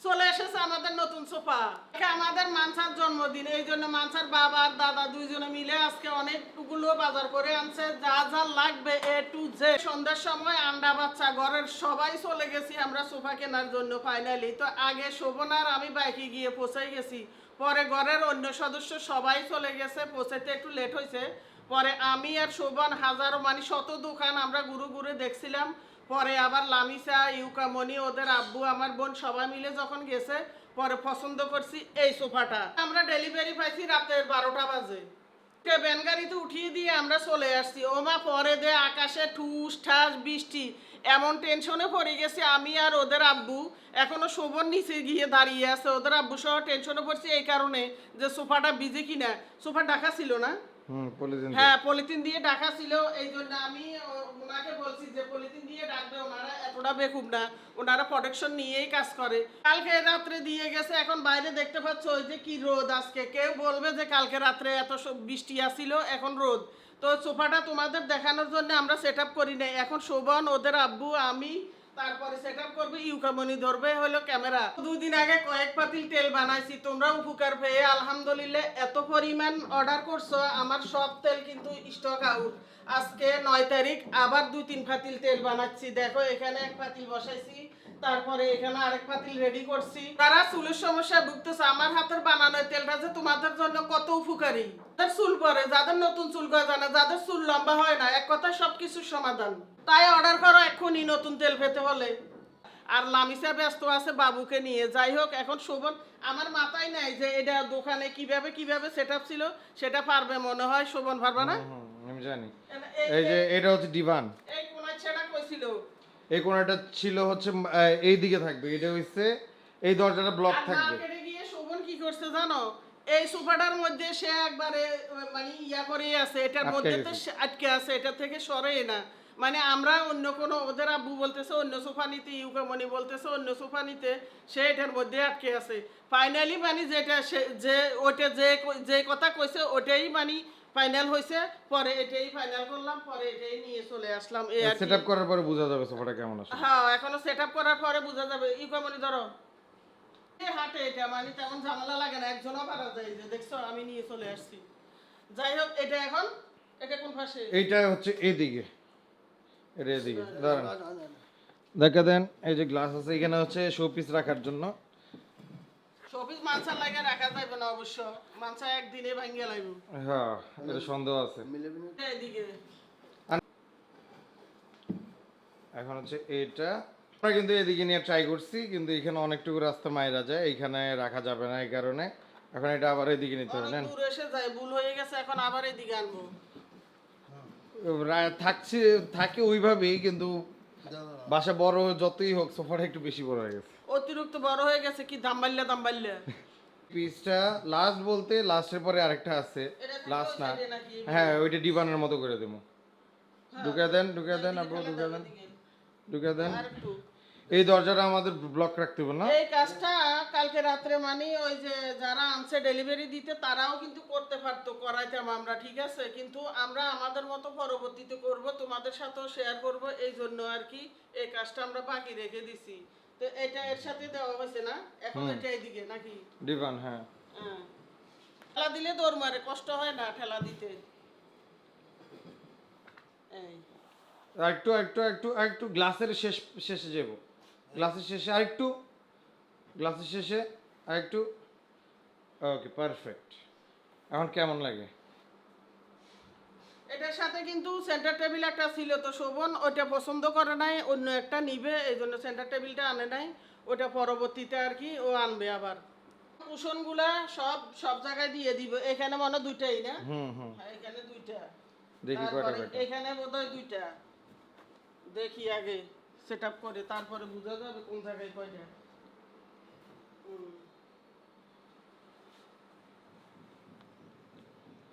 চলে এসেছে আমাদের নতুন সোফা। আমাদের মানসার জন্মদিন, এই জন্য মানসার বাবা আর দাদা দুইজনে মিলে আজকে অনেকগুলো বাজার করে আনছে, যা যা লাগবে এ টু জেড। সন্ধ্যার সময় আন্ডা বাচ্চা ঘরের সবাই চলে গেছি আমরা সোফা কেনার জন্য। ফাইনালি তো আগে শোভন আর আমি বাইকে গিয়ে পৌঁছাই গেছি, পরে ঘরের অন্য সদস্য সবাই চলে গেছে, পৌঁছাতে একটু লেট হয়েছে। পরে আমি আর শোভন হাজারো মানে শত দোকান আমরা ঘুরে ঘুরে দেখছিলাম। পরে আবার লামিসা, ইউকামনি, ওদের আব্বু, আমার বোন সবাই মিলে যখন গেছে, পরে পছন্দ করছি এই সোফাটা। আমরা ডেলিভারি পাইছি রাতের 12টা বাজে। ভ্যান গাড়িতে উঠিয়ে দিয়ে আমরা চলে আসছি। ওমা পরে দে আকাশে ঠুস ঠাস বৃষ্টি, এমন টেনশনে পড়ে গেছি আমি আর ওদের আব্বু। এখনো শোভন নিচে গিয়ে দাঁড়িয়ে আছে, ওদের আব্বু সহ টেনশনে পড়ছি এই কারণে যে সোফাটা ভিজে কিনা। সোফা ঢাকা ছিল না, হ্যাঁ পলিথিন দিয়ে ঢাকা ছিল। এই জন্য আমি ওনাকে বলছি যে পলিথিন দিয়ে ডাকবে, ওনারা এতটা বেকুব না, ওনারা প্রোটেকশন নিয়েই কাজ করে। কালকে রাত্রে দিয়ে গেছে, এখন বাইরে দেখতে পাচ্ছ ওই যে কি রোদ আজকে। কেউ বলবে যে কালকে রাত্রে এত বৃষ্টি আসছিল, এখন রোদ। তো সোফাটা তোমাদের দেখানোর জন্য আমরা সেট আপ করি নাই। এখন শোভন, ওদের আব্বু, আমি তারপরে সেট আপ করবে, ইউকামনি ধরবে হলো ক্যামেরা। 2 দিন আগে কয়েক পাতিল তেল বানাইছি, তোমরা উপকার পেয়ে আলহামদুলিল্লাহ এত পরিমাণ অর্ডার করছো। আমার সব তেল কিন্তু স্টক আউট। আজকে 9 তারিখ আবার 2-3 পাতিল তেল বানাচ্ছি। দেখো এখানে এক পাতিল বসাইছি, তারপরে এখানে আরেক পাতিল রেডি করছি। তারা চুলের সমস্যা ভুগতেছে, আমার হাতের বানানো তেলটা যে তোমাদের জন্য কত উপকারী। যাদের চুল পরে, যাদের নতুন চুল গজায় না, যাদের চুল লম্বা হয় না, এক কথায় সবকিছুর সমাধান। তাই অর্ডার করো এক্ষুনি নতুন তেল পেতে হলে। আর লামিসা ব্যস্ত আছে বাবুকে নিয়ে। যাই হোক, এখন শোভন আমার মাথায় নাই যে এটা দোকানে কিভাবে কিভাবে সেট আপ ছিল, সেটা পারবে মনে হয়। শোভন পারবে না? আমি জানি। এই যে এটা হচ্ছে ডিভান, এই কোনায় ছেড়া কইছিল, এই কোণাটা ছিল হচ্ছে এই দিকে থাকবে, এটা হচ্ছে এই দরজাটা ব্লক থাকবে। মার্কেটে গিয়ে শোভন কি করছে জানো, এই সোফাটার মধ্যে সে একবারে মানে ইয়া করে আছে, এটার মধ্যে তো আটকে আছে, এটা থেকে সরে না। মানে আমরা অন্য কোনো, ওদের আব্বু বলতেছে অন্য সোফা নিতে, ইউকামনি বলতেছে অন্য সোফা নিতে, সে এটার মধ্যে আটকে আছে। ফাইনালি মানে যেটা যে ওইটা যে কথা কইছে ওটাই মানে ফাইনাল হয়েছে। পরে এটাই ফাইনাল করলাম, পরে এটাই নিয়ে চলে আসলাম। এই আর সেটআপ করার পরে বোঝা যাবে সোফাটা কেমন আছে। হ্যাঁ, এখনো সেটআপ করার পরে বোঝা যাবে। ইউকামনি ধরো হাটে, এটা মানে তেমন ঝামেলা লাগে না, একজনও পারা যায়। যে দেখছো আমি নিয়ে চলে আসছি। যাই হোক, এটা এখন এটা কোন পাশে? এইটা হচ্ছে এইদিকে, এটা এদিকে দাঁড়ান দেখা দেন। এই যে গ্লাস আছে এখানে হচ্ছে শো পিস রাখার জন্য। শোপিস মানসা লাগে রাখা যাবে না অবশ্য, মানসা একদিনে ভাঙ্গে লাগবে। হ্যাঁ, এটা সন্দেহ আছে। এদিকে এখন হচ্ছে এইটা আমরা কিন্তু এদিকে নিয়ে ট্রাই করছি, কিন্তু এখানে অনেকটুকু রাস্তা মাইরা যায়, এইখানে রাখা যাবে না এই কারণে এখন এটা আবার এদিকে নিতে হবে। নেন, দূর এসে যায়, ভুল হয়ে গেছে, এখন আবার এদিকে আনবো। থাকছে থাকে ওইভাবেই, কিন্তু বাসা বড় যতই হোক সোফাটা একটু বেশি বড় হয়ে গেছে, অতিরিক্ত বড় হয়ে গেছে। কি দাম বাড়লে পিসটা লাস্ট বলতে লাস্টের পরে আরেকটা আছে, লাস্ট না, হ্যাঁ ওইটা ডিভানের মতো করে দেবো। ঢুকে দেন আপু, ঢুকে দেন। এই দরজাটা আমাদের ব্লক রাখতে হবে না? এই কাজটা কালকে রাত্রে মানে ওই যে যারা আনছে ডেলিভারি দিতে, তারাও কিন্তু করতে পারতো, করাইতাম আমরা, ঠিক আছে। কিন্তু আমরা আমাদের মতো পরবর্তীতে করব, তোমাদের সাথেও শেয়ার করব, এই জন্য আর কি এই কাজটা আমরা বাকি রেখে দিছি। তো এটা এর সাথে দেওয়া হয়েছে না, এখন এটা এইদিকে নাকি ডিভান। হ্যাঁ, হ্যাঁ, ঠেলা দিলে দৌড় মারে, কষ্ট হয় না ঠেলা দিতে। এই একটু একটু একটু একটু গ্লাসের শেষে যাব, গ্লাসের শেষে আরেকটু, গ্লাসের শেষে আরেকটু। ওকে, পারফেক্ট। এখন কেমন লাগে? এটার সাথে কিন্তু সেন্টার টেবিল একটা ছিল, তো শোভন ওইটা পছন্দ করে নাই, অন্য একটা নিবে, এই জন্য সেন্টার টেবিলটা আনে নাই। ওটা পরবর্তীতে আর কি ও আনবে আবার। কুশনগুলা সব সব জায়গায় দিয়ে দিব। এখানে মনে হয় দুইটাই না? হ্যাঁ, এখানে দুইটা। দেখি কয়টা তারপরে কয়টা। এখানে বোধহয় দুইটা। দেখি আগে সেট আপ করে, তারপরে বোঝা যাবে কোন জায়গায় কয়টা।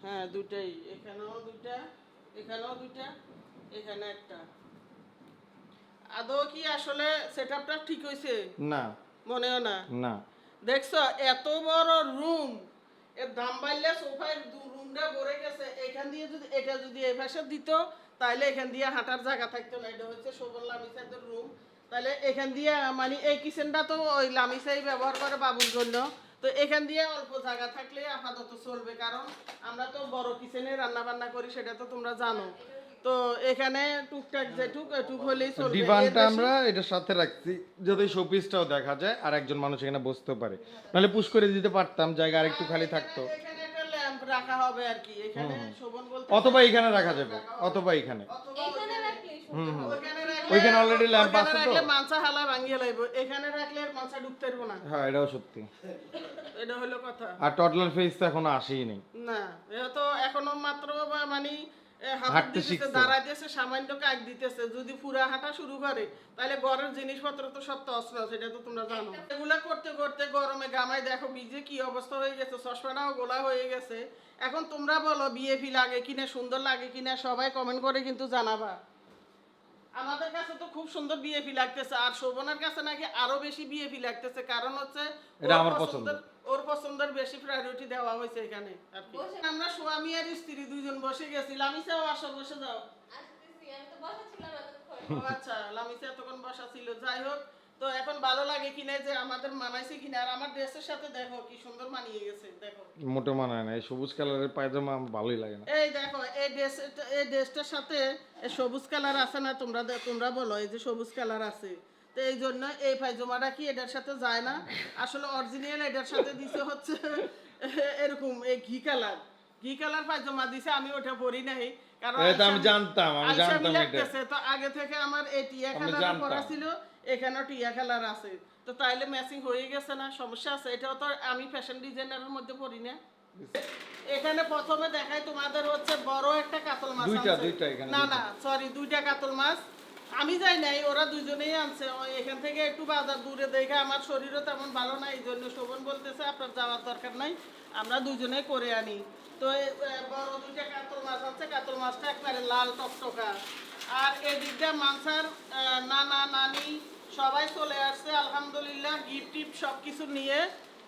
হ্যাঁ, দুইটাই। এখানেও দুইটা, এখানেও দুইটা, এখানে একটা। আদৌ কি আসলে সেটআপটা ঠিক হয়েছে? না, মনেও না। না। দেখছো এত বড় রুম, এর দাম বাড়লে সোফার রুমটা ভরে গেছে। এখান দিয়ে যদি এটা যদি এই পাশে দিত, তাহলে এখান দিয়ে হাঁটার জায়গা থাকতো না। এটা হচ্ছে শোভন লামিসাদের রুম। তাহলে এখান দিয়ে মানে এই কিচেনটা তো ওই লামিসাই ব্যবহার করে বাবুর জন্য, তো এখান দিয়ে অল্প জায়গা থাকলে আপাতত চলবে, কারণ আমরা তো বড় কিচেনে রান্না বান্না করি, সেটা তো তোমরা জানো। তো এখানে টুকটাক যেটুক এটুক হলেই চলবে। ডিভানটা আমরা এটার সাথে রাখছি যাতে শোপিসটাও দেখা যায় আর একজন মানুষ এখানে বসতে পারে, নাহলে পুশ করে দিতে পারতাম, জায়গা আরেকটু খালি থাকতো। এখানে একটা ল্যাম্প রাখা হবে আর কি, এখানে শোভন বলতে অথবা এখানে রাখা যাবে, অথবা এখানে এখানে রাখলেই ওইখানে অলরেডি ল্যাম্প আছে তো। রাখলে মাংসা হালা ভাঙিয়ে লাইব, এখানে রাখলে আর মাংসা ঢুকতে পারবো না, হ্যাঁ এটাও সত্যি। এটা হলো কথা। আর টডলার ফেস তো এখনো আসেই নেই। না এটা তো এখনো মাত্র মানে হাঁটতে শিখছে। দাঁড়াইতেছে, সামান্য কাজ দিতেছে, যদি পুরা হাঁটা শুরু করে তাহলে ঘরের জিনিসপত্র তো সব তো অস্ত্র, সেটা তো তোমরা জানো। এগুলা করতে করতে গরমে গামায় দেখো বিজে কি অবস্থা হয়ে গেছে, চশমাটাও গোলা হয়ে গেছে। এখন তোমরা বলো বিএপি লাগে কিনা, সুন্দর লাগে কিনা, সবাই কমেন্ট করে কিন্তু জানাবা। আমাদের কাছে তো খুব সুন্দর বিএপি লাগতেছে, আর শোভনার কাছে নাকি আরো বেশি বিএপি লাগতেছে, কারণ হচ্ছে এটা ওর আমার পছন্দ। ওর পছন্দের বেশি প্রায়োরিটি দেওয়া হয়েছে এখানে আর কি। আমরা স্বামী আর স্ত্রী দুইজন বসে গেছি, লামিসাও আসো, বসে যাও। আসতেছি, আমি তো বসেছিলাম এতক্ষণ। ও আচ্ছা, লামিসা এতক্ষণ বসা ছিল। যাই হোক, তো এখন ভালো লাগে কিনা যে আমাদের মানাইছে কিনা, আর আমার ড্রেসের সাথে দেখো কি সুন্দর মানিয়ে গেছে, দেখো। মোটে মানায় না, এই সবুজ কালারের পায়জামা আমার ভালোই লাগে না। এই দেখো এই ড্রেসটার সাথে এই সবুজ কালার আছে না, তোমরা বলো এই যে সবুজ কালার আছে, তো এই জন্য এই পায়জামাটা কি এটার সাথে যায় না। আসলে অরিজিনাল এটার সাথে দিছে হচ্ছে এরকম এই ঘি কালার পায়জামা দিছে, আমি ওটা পরি নাই কারণ এটা আমি জানতাম এটা। লাগতেছে, তো আগে থেকে আমার এই টিয়া কালার পরা ছিল, এখানেও টিয়া কালার আছে, তো তাইলে ম্যাচিং হয়ে গেছে না, সমস্যা আছে। এটাও তো আমি ফ্যাশন ডিজাইনারের মধ্যে পরি না। এখানে প্রথমে দেখাই তোমাদের হচ্ছে বড় একটা কাতল মাছ দুইটা এখানে না সরি, দুইটা কাতল মাছ আমি যাই নাই, ওরা দুইজনেই আনছে। এখান থেকে একটু বাজার দূরে দেখে আমার শরীরও তেমন ভালো না, এই জন্য শোভন বলতেছে আপনার যাওয়ার দরকার নাই, আমরা দুইজনেই করে আনি। তো বড় দুইটা কাতল মাছ আছে, কাতল মাছটা একবারে লাল টকটকা। আর এদিকটা মাংসার নানা নানি সবাই চলে আসছে আলহামদুলিল্লাহ, গিফট টিফট সব কিছু নিয়ে।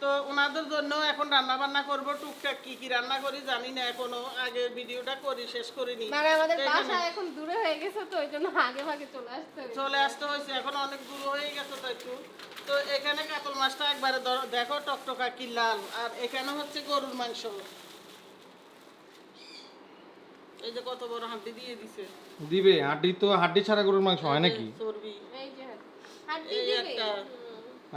তো ওনাদের জন্য এখন রান্না বান্না করবো, টুকটাক কি কি রান্না করি জানি না এখনো, আগে ভিডিওটা করি, শেষ করিনি। মানে আমাদের বাসা এখন দূরে হয়ে গেছে, তো ওই জন্য আগে ভাগে চলে আসতে হয়েছে, এখন অনেক দূর হয়ে গেছে তো একটু। তো এখানে কাতল মাছটা একবারে দেখো টকটকা কি লাল, আর এখানে হচ্ছে গরুর মাংস, এই যে কত বড় হাঁটি দিয়ে দিছে। দিবে হাড্ডি, তো হাড্ডি ছাড়া গরুর মাংস হয় নাকি? চর্বি এই যে হাড্ডি এই দিবে। একটা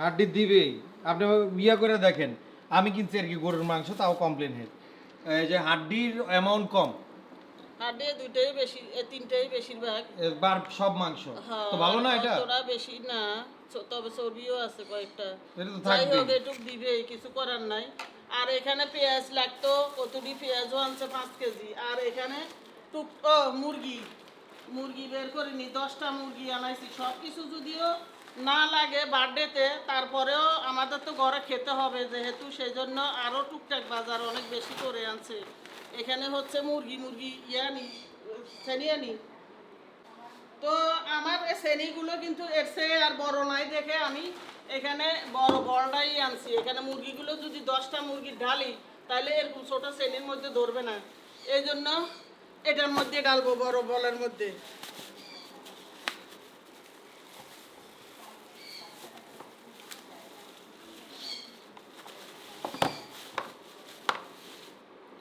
হাড্ডি দিবেই, আপনি বিয়া করে দেখেন। আমি কিনছি আর কি গরুর মাংস, তাও কমপ্লেন হেড, এই যে হাড্ডির অ্যামাউন্ট কম, হাঁটি দুইটাই বেশি, তিনটাই বেশিরভাগ। বার সব মাংস তো ভালো না এটা? তোরা বেশি না, তবে চর্বিও আছে কয়েকটা। এটা তো যাই থাকবেই। হোক এটুক দিবে, কিছু করার নাই। আর এখানে পেঁয়াজ লাগতো, কতটি পেঁয়াজও আনছে 5 কেজি। আর এখানে মুরগি বের করিনি, 10টা মুরগি আনাইছি। সব কিছু যদিও না লাগে বার্থডেতে, তারপরেও আমাদের তো ঘরে খেতে হবে যেহেতু, সেই জন্য আরও টুকটাক বাজার অনেক বেশি করে আনছে। এখানে হচ্ছে মুরগি আনি। তো আমার এই শ্রেণীগুলো কিন্তু এর চেয়ে আর বড় নাই দেখে আমি এখানে বড় বলটাই আনছি। এখানে মুরগিগুলো যদি 10টা মুরগি ঢালি তাহলে এরকম ছোট শ্রেণীর মধ্যে ধরবে না, এই জন্য এটার মধ্যে ডালবো, বড় বলের মধ্যে।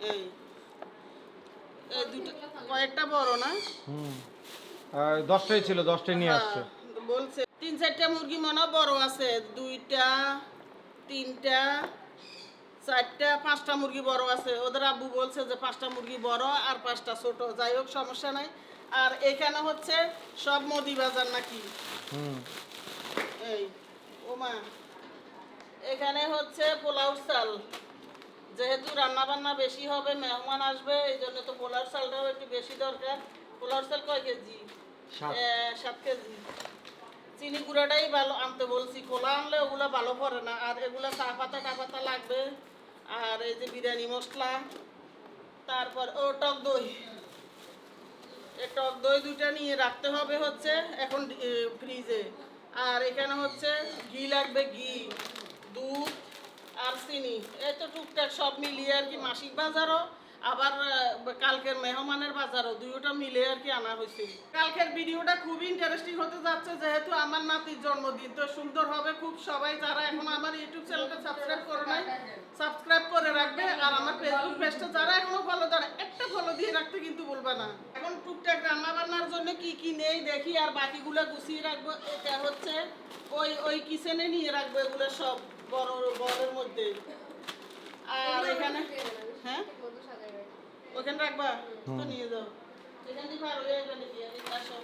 এই দুটো কয়েকটা বড় না, 10টাই ছিল, 10টাই নিয়ে আসছে। বলছে 3-4টা মুরগি মনে হয় বড় আছে, 2টা 3টা 4টা 5টা মুরগি বড় আছে। ওদের আব্বু বলছে যে 5টা মুরগি বড় আর 5টা ছোট, যাই হোক সমস্যা নাই। আর এখানে হচ্ছে সব মুদি বাজার নাকি, এই ওমা এখানে হচ্ছে পোলাও চাল, যেহেতু রান্না বান্না বেশি হবে, মেহমান আসবে, এই জন্য তো পোলাও চালটাও একটু বেশি দরকার। পোলাও চাল কয় কেজি? 7 কেজি। চিনি গুঁড়াটাই ভালো আনতে বলছি, খোলা আনলে ওগুলো ভালো পড়ে না। আর এগুলো চা পাতা লাগবে। আর এই যে বিরিয়ানি মশলা, তারপর টক দই, এই টক দই 2টা নিয়ে রাখতে হবে হচ্ছে এখন ফ্রিজে। আর এখানে হচ্ছে ঘি লাগবে, ঘি, দুধ আর চিনি, এই তো টুকটাক সব মিলিয়ে আর কি। মাসিক বাজারও আবার কালকের মেহমানের বাজারও দুইটা মিলে আর কি আনা হয়েছে। কালকের ভিডিওটা খুবই ইন্টারেস্টিং হতে যাচ্ছে, যেহেতু আমার নাতির জন্মদিন, তো সুন্দর হবে খুব। সবাই যারা এখন আমার ইউটিউব চ্যানেলটা সাবস্ক্রাইব করে নাই, সাবস্ক্রাইব করে রাখবে। আর আমার ফেসবুক পেজটা যারা এখনো ফলো দেয় না, একটা ফলো দিয়ে রাখতে কিন্তু বলবে না। এখন টুকটাক রান্না বান্নার জন্য কি কি নেই দেখি, আর বাকিগুলো গুছিয়ে রাখবো। এটা হচ্ছে ওই কিচেনে নিয়ে রাখবো এগুলো সব বড় বড়ের মধ্যে। আর এখানে হ্যাঁ ওখানে রাখবা, তো নিয়ে যাও। এখানে পারো এখানে দিয়ে আসো।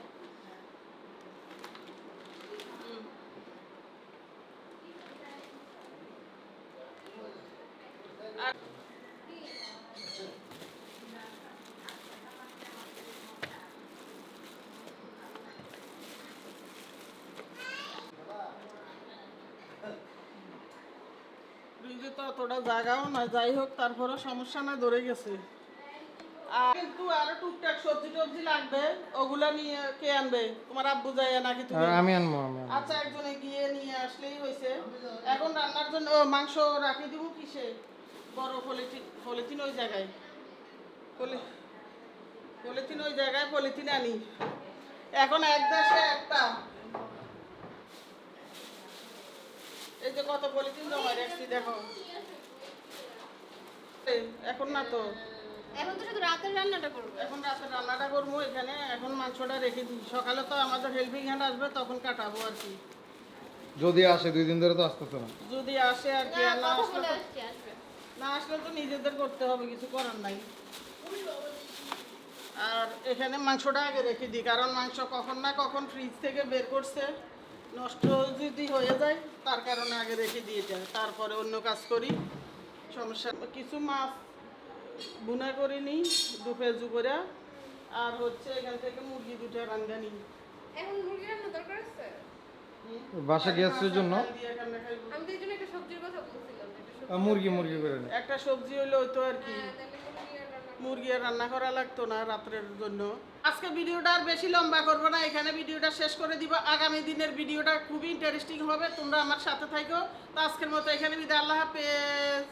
ফ্রিজে তো অতটা জায়গাও না, যাই হোক তারপরে সমস্যা না, ধরে গেছে। আর কিন্তু আরো টুকটাক সবজি টবজি লাগবে, ওগুলা নিয়ে কে আনবে? তোমার আব্বু যায় নাকি তুমি? আমি আনবো, আমি আনবো। আচ্ছা, একজনে গিয়ে নিয়ে আসলেই হয়েছে। এখন রান্নার জন্য মাংস রাখি দিব কিসে? বড় পলিথিন ওই জায়গায়, পলিথিন ওই জায়গায় পলিথিন আনি। এখন এক দেশে একটা, এই যে কত পলিথিন জমা রাখছি দেখো। এখন না তো, এখন তো শুধু রাতের রান্নাটা করবো। এখন রাতে রান্নাটা করবো এখানে। এখন মাংসটা রেখে দিই, সকালে তো আমাদের হেল্পিং হ্যান্ড আসবে, তখন কাটাবো আর কি। যদি আসে, 2 দিন ধরে তো আসতেছে না। যদি আসে আর কি, আর না কথা আসলে বলে তো- আসছি, আসবে। না আসলে তো নিজেদের করতে হবে, কিছু করার নাই। আর এখানে মাংসটা আগে রেখে দিই, কারণ মাংস কখন না কখন ফ্রিজ থেকে বের করছে, নষ্ট যদি হয়ে যায়, তার কারণে আগে রেখে দিয়ে যায়, তারপরে অন্য কাজ করি, সমস্যা। কিছু মাছ বুনা করে নিই দুপেজু করে, আর হচ্ছে এখান থেকে মুরগি দুটো রান্ধা নিই। এখন মুরগি রান্না দরকার আছে? বাসা গ্যাসের জন্য আমি তো এই জন্য একটা সবজির কথা বলছিলাম, একটা সবজি। মুরগি করে নে। একটা সবজি হইলে হইতো আর কি, হ্যাঁ, তাহলে মুরগি আর রান্না মুরগি আর রান্না করা লাগতো না রাত্রের জন্য। আজকে ভিডিওটা আর বেশি লম্বা করবো না, এখানে ভিডিওটা শেষ করে দিব। আগামী দিনের ভিডিওটা খুবই ইন্টারেস্টিং হবে, তোমরা আমার সাথে থাকো। তো আজকের মতো এখানে বিদায়, আল্লাহ হাফেজ।